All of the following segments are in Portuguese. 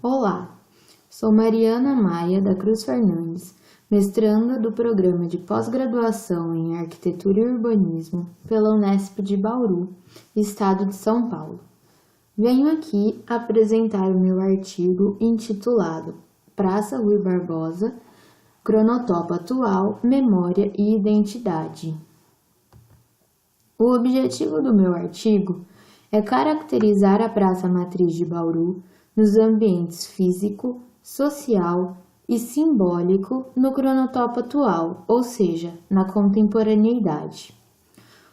Olá, sou Mariana Maia da Cruz Fernandes, mestranda do Programa de Pós-Graduação em Arquitetura e Urbanismo pela Unesp de Bauru, Estado de São Paulo. Venho aqui apresentar o meu artigo intitulado Praça Rui Barbosa, Cronotopo Atual, Memória e Identidade. O objetivo do meu artigo é caracterizar a Praça Matriz de Bauru nos ambientes físico, social e simbólico no cronotopo atual, ou seja, na contemporaneidade.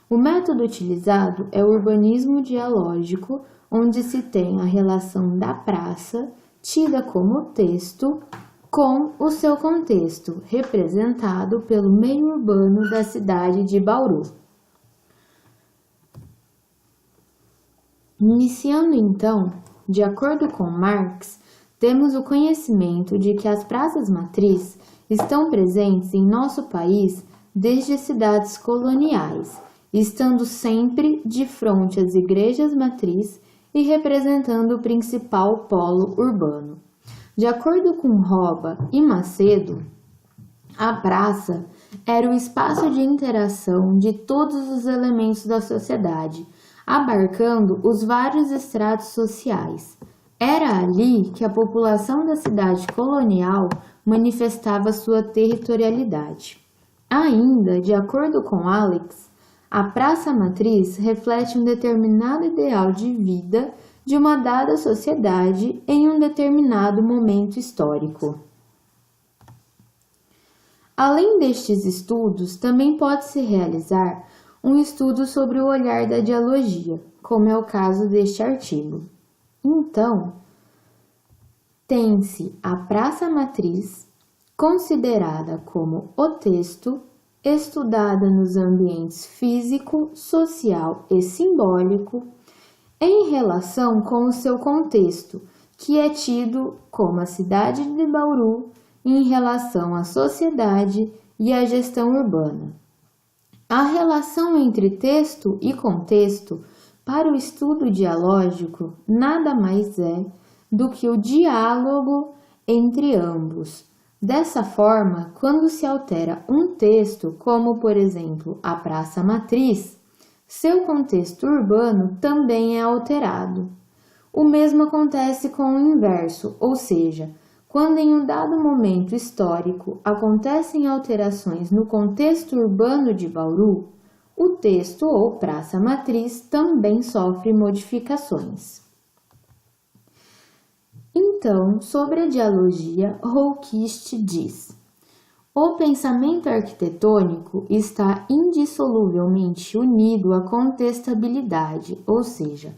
O método utilizado é o urbanismo dialógico, onde se tem a relação da praça, tida como texto, com o seu contexto, representado pelo meio urbano da cidade de Bauru. Iniciando então, de acordo com Marx, temos o conhecimento de que as praças matriz estão presentes em nosso país desde as cidades coloniais, estando sempre de frente às igrejas matriz e representando o principal polo urbano. De acordo com Roba e Macedo, a praça era o espaço de interação de todos os elementos da sociedade, abarcando os vários estratos sociais. Era ali que a população da cidade colonial manifestava sua territorialidade. Ainda, de acordo com Alex, a praça matriz reflete um determinado ideal de vida de uma dada sociedade em um determinado momento histórico. Além destes estudos, também pode-se realizar um estudo sobre o olhar da dialogia, como é o caso deste artigo. Então, tem-se a praça matriz, considerada como o texto, estudada nos ambientes físico, social e simbólico, em relação com o seu contexto, que é tido como a cidade de Bauru em relação à sociedade e à gestão urbana. A relação entre texto e contexto para o estudo dialógico nada mais é do que o diálogo entre ambos. Dessa forma, quando se altera um texto, como por exemplo a praça matriz, seu contexto urbano também é alterado. O mesmo acontece com o inverso, ou seja, quando em um dado momento histórico acontecem alterações no contexto urbano de Bauru, o texto ou praça matriz também sofre modificações. Então, sobre a dialogia, Rolquist diz: o pensamento arquitetônico está indissoluvelmente unido à contestabilidade, ou seja,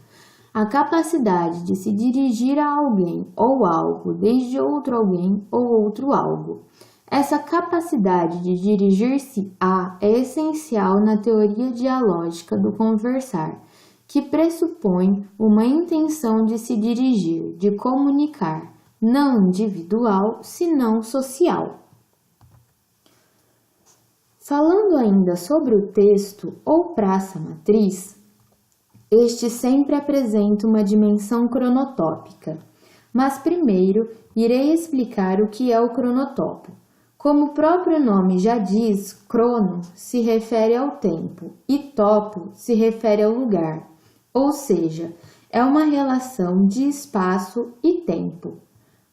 a capacidade de se dirigir a alguém ou algo desde outro alguém ou outro algo. Essa capacidade de dirigir-se a é essencial na teoria dialógica do conversar, que pressupõe uma intenção de se dirigir, de comunicar, não individual, senão social. Falando ainda sobre o texto ou praça matriz, este sempre apresenta uma dimensão cronotópica, mas primeiro irei explicar o que é o cronotopo. Como o próprio nome já diz, crono se refere ao tempo e topo se refere ao lugar, ou seja, é uma relação de espaço e tempo.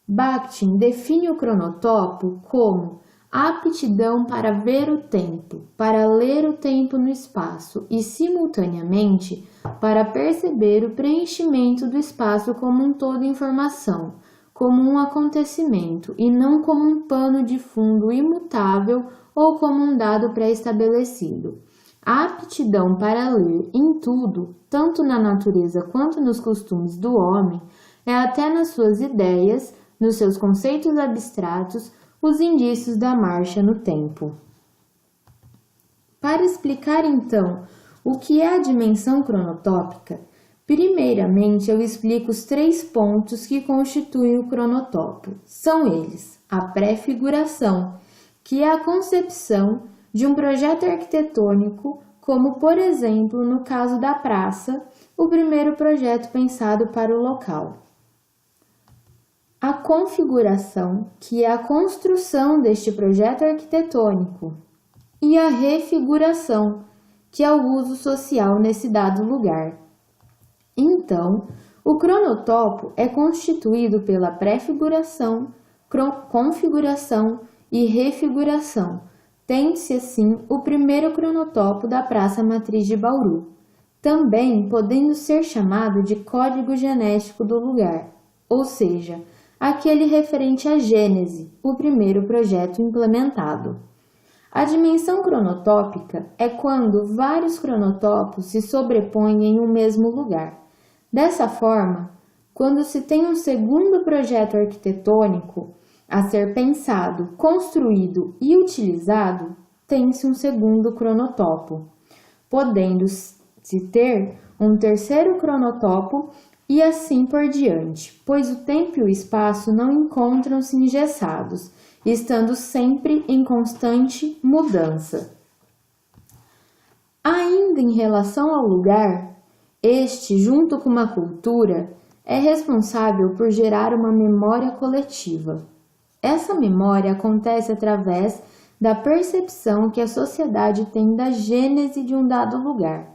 Bakhtin define o cronotopo como a aptidão para ver o tempo, para ler o tempo no espaço e, simultaneamente, para perceber o preenchimento do espaço como um todo informação, como um acontecimento e não como um pano de fundo imutável ou como um dado pré-estabelecido. A aptidão para ler em tudo, tanto na natureza quanto nos costumes do homem, é até nas suas ideias, nos seus conceitos abstratos, os indícios da marcha no tempo. Para explicar então o que é a dimensão cronotópica, primeiramente eu explico os 3 pontos que constituem o cronotopo. São eles: a pré-figuração, que é a concepção de um projeto arquitetônico, como por exemplo no caso da praça, o primeiro projeto pensado para o local. a configuração, que é a construção deste projeto arquitetônico, e a refiguração, que é o uso social nesse dado lugar. Então, o cronotopo é constituído pela prefiguração, configuração e refiguração, tendo-se assim o primeiro cronotopo da Praça Matriz de Bauru, também podendo ser chamado de código genético do lugar, ou seja, aquele referente à gênese, o primeiro projeto implementado. A dimensão cronotópica é quando vários cronotopos se sobrepõem em um mesmo lugar. Dessa forma, quando se tem um segundo projeto arquitetônico a ser pensado, construído e utilizado, tem-se um segundo cronotopo, podendo-se ter um terceiro cronotopo e assim por diante, pois o tempo e o espaço não encontram-se engessados, estando sempre em constante mudança. Ainda em relação ao lugar, este, junto com uma cultura, é responsável por gerar uma memória coletiva. Essa memória acontece através da percepção que a sociedade tem da gênese de um dado lugar.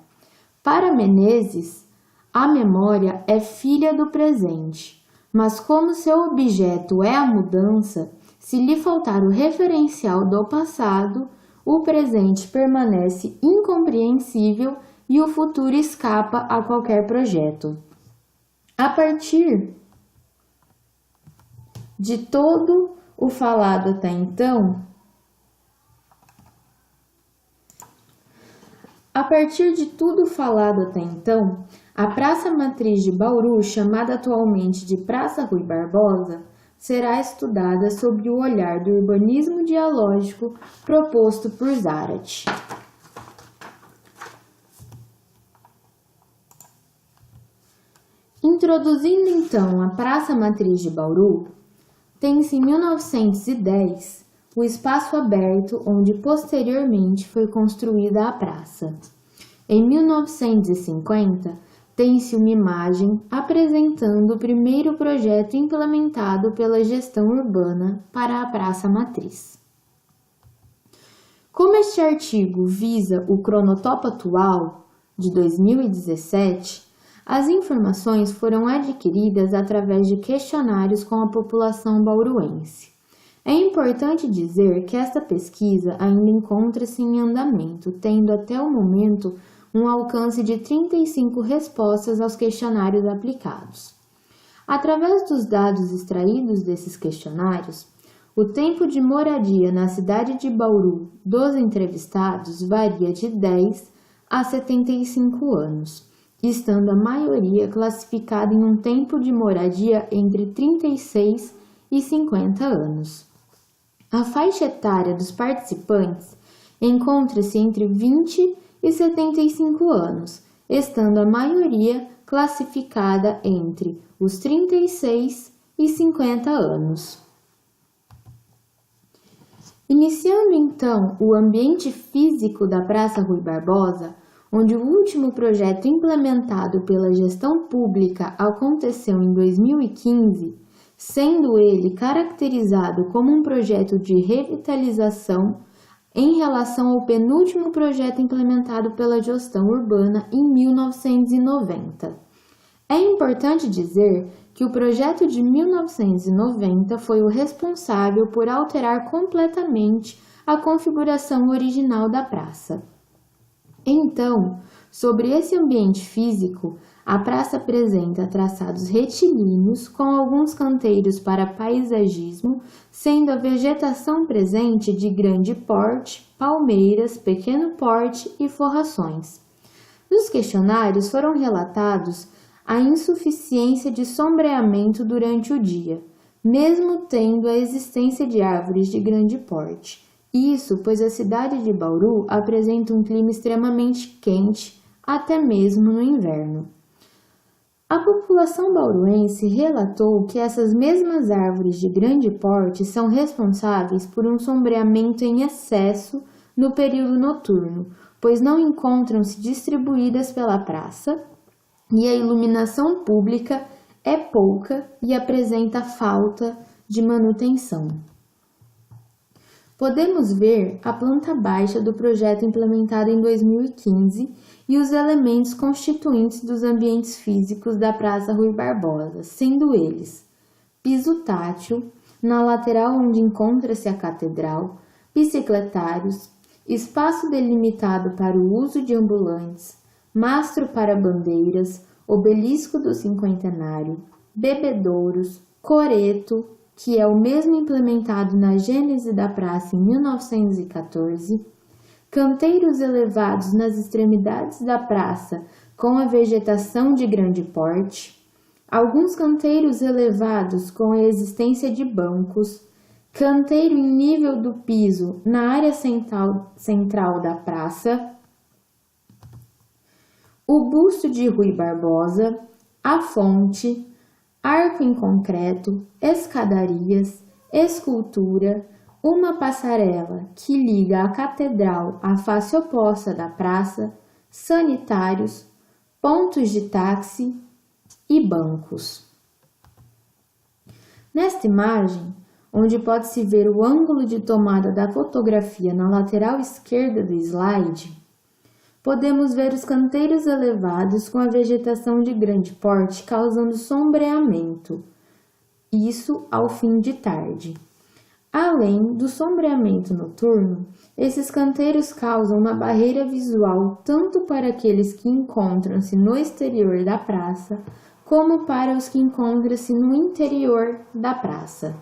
Para Menezes, a memória é filha do presente, mas como seu objeto é a mudança, se lhe faltar o referencial do passado, o presente permanece incompreensível e o futuro escapa a qualquer projeto. A partir de todo o falado até então, a Praça Matriz de Bauru, chamada atualmente de Praça Rui Barbosa, será estudada sob o olhar do urbanismo dialógico proposto por Zarate. Introduzindo então a Praça Matriz de Bauru, tem-se em 1910 o espaço aberto onde posteriormente foi construída a praça. Em 1950, tem-se uma imagem apresentando o primeiro projeto implementado pela gestão urbana para a Praça Matriz. Como este artigo visa o cronotopo atual de 2017, as informações foram adquiridas através de questionários com a população bauruense. É importante dizer que esta pesquisa ainda encontra-se em andamento, tendo até o momento um alcance de 35 respostas aos questionários aplicados. Através dos dados extraídos desses questionários, o tempo de moradia na cidade de Bauru dos entrevistados varia de 10 a 75 anos, estando a maioria classificada em um tempo de moradia entre 36 e 50 anos. A faixa etária dos participantes encontra-se entre 20 e 75 anos, estando a maioria classificada entre os 36 e 50 anos. Iniciando então o ambiente físico da Praça Rui Barbosa, onde o último projeto implementado pela gestão pública aconteceu em 2015, sendo ele caracterizado como um projeto de revitalização em relação ao penúltimo projeto implementado pela gestão urbana em 1990. É importante dizer que o projeto de 1990 foi o responsável por alterar completamente a configuração original da praça. Então, sobre esse ambiente físico, a praça apresenta traçados retilíneos com alguns canteiros para paisagismo, sendo a vegetação presente de grande porte, palmeiras, pequeno porte e forrações. Nos questionários foram relatados a insuficiência de sombreamento durante o dia, mesmo tendo a existência de árvores de grande porte. Isso pois a cidade de Bauru apresenta um clima extremamente quente, até mesmo no inverno. A população bauruense relatou que essas mesmas árvores de grande porte são responsáveis por um sombreamento em excesso no período noturno, pois não encontram-se distribuídas pela praça e a iluminação pública é pouca e apresenta falta de manutenção. Podemos ver a planta baixa do projeto implementado em 2015 e os elementos constituintes dos ambientes físicos da Praça Ruy Barbosa, sendo eles piso tátil, na lateral onde encontra-se a catedral, bicicletários, espaço delimitado para o uso de ambulantes, mastro para bandeiras, obelisco do cinquentenário, bebedouros, coreto, que é o mesmo implementado na gênese da praça em 1914, canteiros elevados nas extremidades da praça com a vegetação de grande porte, alguns canteiros elevados com a existência de bancos, canteiro em nível do piso na área central da praça, o busto de Ruy Barbosa, a fonte, arco em concreto, escadarias, escultura, uma passarela que liga a catedral à face oposta da praça, sanitários, pontos de táxi e bancos. Nesta imagem, onde pode-se ver o ângulo de tomada da fotografia na lateral esquerda do slide, podemos ver os canteiros elevados com a vegetação de grande porte causando sombreamento, isso ao fim de tarde. Além do sombreamento noturno, esses canteiros causam uma barreira visual tanto para aqueles que encontram-se no exterior da praça, como para os que encontram-se no interior da praça.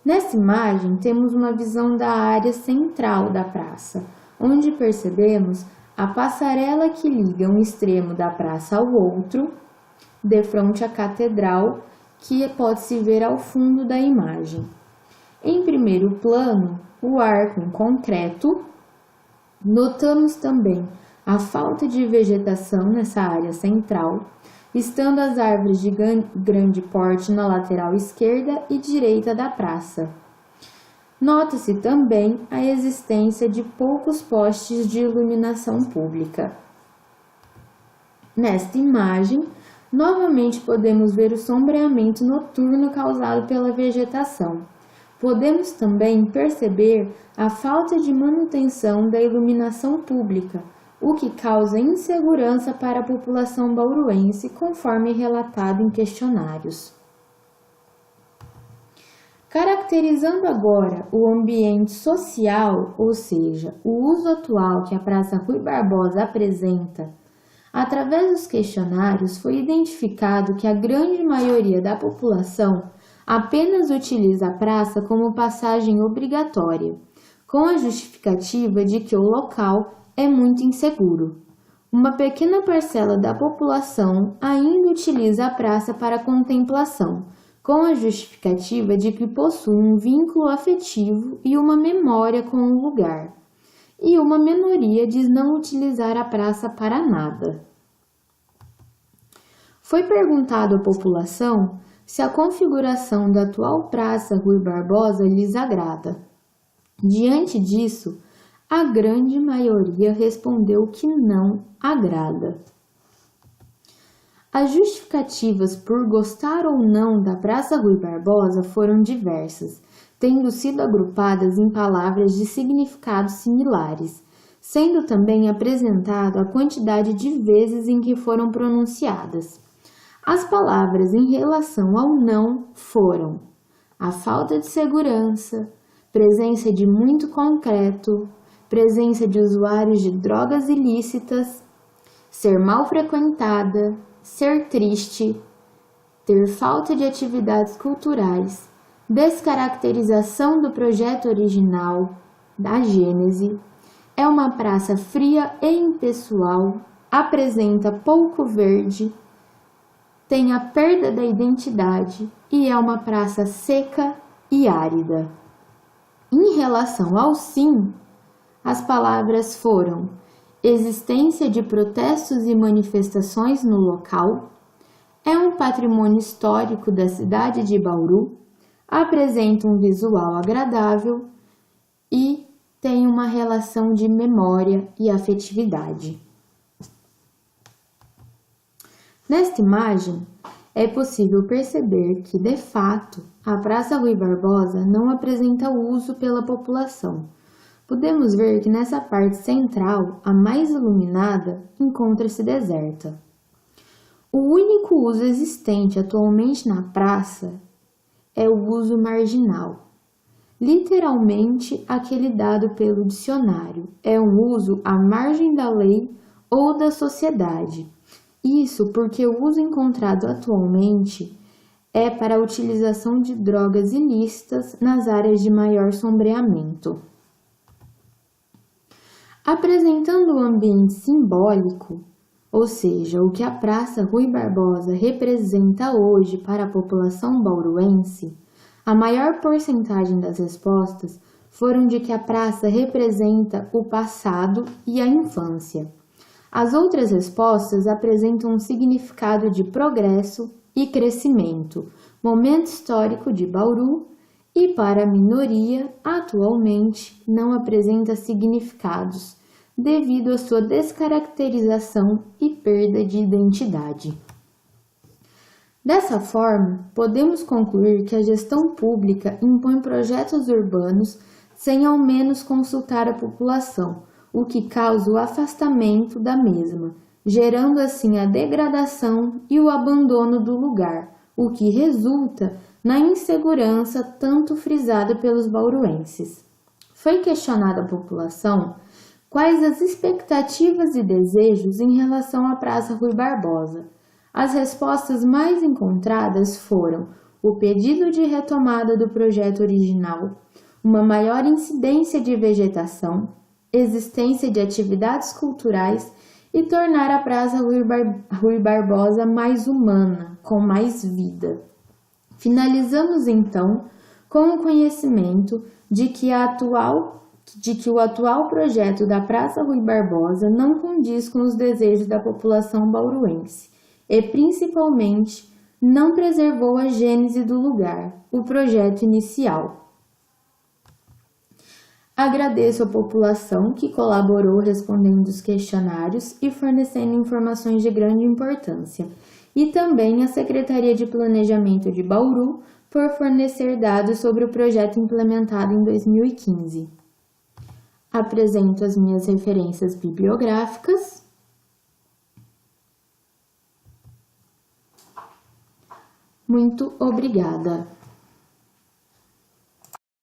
Nessa imagem, temos uma visão da área central da praça, onde percebemos a passarela que liga um extremo da praça ao outro, defronte à catedral, que pode-se ver ao fundo da imagem. Em primeiro plano, o arco em concreto. Notamos também a falta de vegetação nessa área central, estando as árvores de grande porte na lateral esquerda e direita da praça. Nota-se também a existência de poucos postes de iluminação pública. Nesta imagem, novamente podemos ver o sombreamento noturno causado pela vegetação. Podemos também perceber a falta de manutenção da iluminação pública, o que causa insegurança para a população bauruense, conforme relatado em questionários. Caracterizando agora o ambiente social, ou seja, o uso atual que a Praça Ruy Barbosa apresenta, através dos questionários foi identificado que a grande maioria da população apenas utiliza a praça como passagem obrigatória, com a justificativa de que o local é muito inseguro. Uma pequena parcela da população ainda utiliza a praça para contemplação, com a justificativa de que possui um vínculo afetivo e uma memória com o lugar, e uma minoria diz não utilizar a praça para nada. Foi perguntado à população se a configuração da atual Praça Ruy Barbosa lhes agrada. Diante disso, a grande maioria respondeu que não agrada. As justificativas por gostar ou não da Praça Ruy Barbosa foram diversas, tendo sido agrupadas em palavras de significados similares, sendo também apresentado a quantidade de vezes em que foram pronunciadas. As palavras em relação ao não foram a falta de segurança, presença de muito concreto, presença de usuários de drogas ilícitas, ser mal frequentada, ser triste, ter falta de atividades culturais, descaracterização do projeto original, da Gênese, é uma praça fria e impessoal, apresenta pouco verde, tem a perda da identidade e é uma praça seca e árida. Em relação ao sim, as palavras foram existência de protestos e manifestações no local, é um patrimônio histórico da cidade de Bauru, apresenta um visual agradável e tem uma relação de memória e afetividade. Nesta imagem, é possível perceber que, de fato, a Praça Rui Barbosa não apresenta uso pela população. Podemos ver que nessa parte central, a mais iluminada, encontra-se deserta. O único uso existente atualmente na praça é o uso marginal. Literalmente, aquele dado pelo dicionário, é um uso à margem da lei ou da sociedade. Isso porque o uso encontrado atualmente é para a utilização de drogas ilícitas nas áreas de maior sombreamento. Apresentando o ambiente simbólico, ou seja, o que a Praça Rui Barbosa representa hoje para a população bauruense, a maior porcentagem das respostas foram de que a praça representa o passado e a infância. As outras respostas apresentam um significado de progresso e crescimento, momento histórico de Bauru, e para a minoria, atualmente, não apresenta significados, devido à sua descaracterização e perda de identidade. Dessa forma, podemos concluir que a gestão pública impõe projetos urbanos sem ao menos consultar a população, o que causa o afastamento da mesma, gerando assim a degradação e o abandono do lugar, o que resulta na insegurança tanto frisada pelos bauruenses. Foi questionada a população quais as expectativas e desejos em relação à Praça Rui Barbosa. As respostas mais encontradas foram o pedido de retomada do projeto original, uma maior incidência de vegetação, existência de atividades culturais e tornar a Praça Rui Barbosa mais humana, com mais vida. Finalizamos então com o conhecimento de que o atual projeto da Praça Rui Barbosa não condiz com os desejos da população bauruense e, principalmente, não preservou a gênese do lugar, o projeto inicial. Agradeço à população que colaborou respondendo os questionários e fornecendo informações de grande importância, e também à Secretaria de Planejamento de Bauru por fornecer dados sobre o projeto implementado em 2015. Apresento as minhas referências bibliográficas. Muito obrigada!